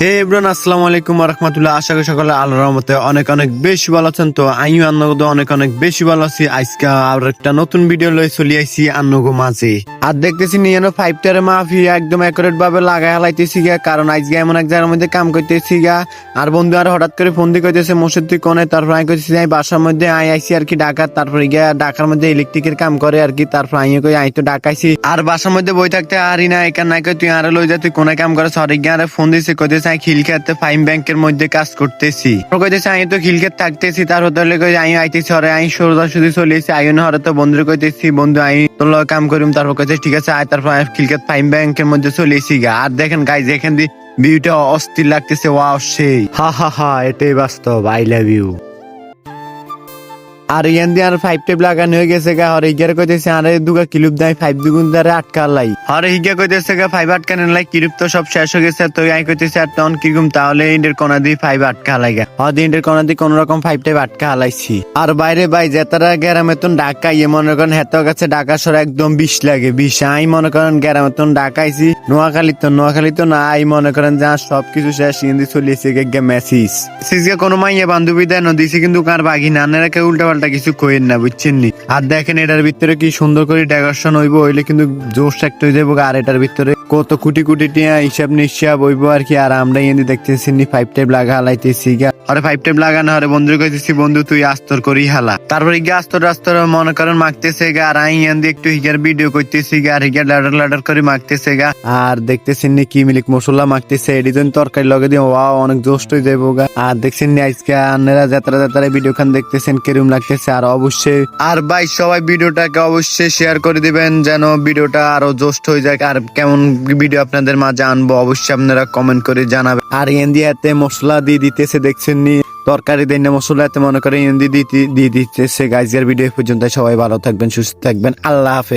হে everyone, আসসালামু আলাইকুম ওয়া রাহমাতুল্লাহ। আশা করি সকলে আল্লাহর রহমতে অনেক অনেক বেশি ভালো আছেন। তো আমিও আন্নগো অনেক অনেক বেশি ভালো আছি। আজকে আর একটা নতুন ভিডিও লই চলে আইছি আন্নগো মাঝে। আর দেখতেছি নিয়ানো 5 টারে মাফি একদম একুরেট ভাবে লাগাই হালাইতেছি গা, কারণ আজকে এমন এক জায়গার মধ্যে কাম করতেছি গা। আর বন্ধু আর হঠাৎ করে ফোন দিয়ে কইতেছে মসজিদ তুই কোনে, তারপর আমি কইতেছি আমি বাসার মধ্যে আইছি আর কি ঢাকা। তারপরে গিয়া ঢাকার মধ্যে ইলেকট্রিকের কাম করে আর কি। তারপর আমি কই আই তো ঢাকাইছি আর বাসার মধ্যে বই থাকতে আরি না এখান নাই কই তুই আরে লই যা, তুই কোনে কাম করে সরি গিয়া আরে ফোন দিছে কইতেছে আমি খিলখাতে ফাইম ব্যাংকের মধ্যে কাজ করতেছি। কইতেছে আমি তো খিলখাত থাকতেছি, তার হতে কই আমি আইতেছি হরে আমি সোজাসুজি চলে এসেছি আইন হরে। তো বন্ধুর কইতেছি বন্ধু আমি তোর লগে কাম করিম। তারপর কইতেছে ঠিক আছে আয়। তারপর আমি খিলখাত ফাইম ব্যাংকের মধ্যে চলে এসেছি গা। আর দেখেন গাইজ এখান দিয়ে ভিউটা অস্থির লাগতেছে, ওয়াও সেই হা হা হা, এটাই বাস্তব। I love you. আর ইয়ান দিয়ে আর 5 টেপ লাগানো হয়ে গেছে গা। হরে হিগার কইতেছে আরে দুগা কিলুপ দাই 5 দুগুণ দারে আটকা লাই। হরে হিগা কইতেছে গা 5 আটকানো লাই, কিলুপ তো সব শেষ হয়ে গেছে। তো আই কইতেছে আর তখন কিরকম তাহলে ইন্ডের কোনা দিয়ে 5 আটকা লাই গা। হরে ইন্ডের কোনা দিয়ে কোন রকম 5 টেপ আটকা হালাইছি। আর বাইরে ভাই যেতারা গ্রামেতন ঢাকা ইয়ে মনে করেন হেতো কাছে ঢাকা সর একদম 20 লাগে 20। আই মনে করেন গ্রামেতন ঢাকাইছি নোয়াখালী তো না। আই মনে করেন যা সবকিছু শেষ ইন্দি চলিয়েছে গে মেসিস সিজকে কোনো মাইয়া বান্ধবী দেয় নদীছে, কিন্তু কার বাগি নানেরা কেউ উল্টা পাল্টা কিছু কইেন না, বুঝছেন নি। আর দেখেন এটার ভিতরে কি সুন্দর করে ডেকোরেশন হইব, হইলে কিন্তু জোশ একটা হয়ে যাবো। আর এটার ভিতরে কত কোটি কোটি টিয়া হিসাব নিশ্চাব হইব আর কি। আর আমরা এনে দেখতেছি 5 টেপ লাগা হালাইতেছি গা। আরে 5 টেপ লাগানো হরে বন্ধু কইতেছি বন্ধু তুই আস্তর করি হালা। তারপরে গিয়ে আস্তর মনে করেন মাখতেছে গা। আর আই এনে একটু হিগার ভিডিও করতেছি গা। আর হিগার লাডার করে মাখতেছে গা। আর দেখতেছেন নি কি মিলিক মশলা মাখতেছে, এডিজন তরকারি লগে দিয়ে ওয়াও অনেক জোশ হয়ে যাবো গা। আর দেখছেন নি আজকে আপনারা যাত্রা ভিডিও খান দেখতেছেন কিরম লাগতেছে। আর অবশ্যই আর ভাই সবাই ভিডিওটাকে অবশ্যই শেয়ার করে দিবেন যেন ভিডিওটা আরো জোশ হয়ে যায়। আর কেমন ভিডিও আপনাদের মাঝে আনবো অবশ্যই আপনারা কমেন্ট করে জানাবেন। আর ইন্ডিয়াতে মশলা দিয়ে দিতেছে দেখছেন নি, তরকারি দেন না মশলা এতে মনে করে দিয়ে দিতেছে। গাইজের ভিডিও পর্যন্ত সবাই ভালো থাকবেন, সুস্থ থাকবেন, আল্লাহ হাফেজ।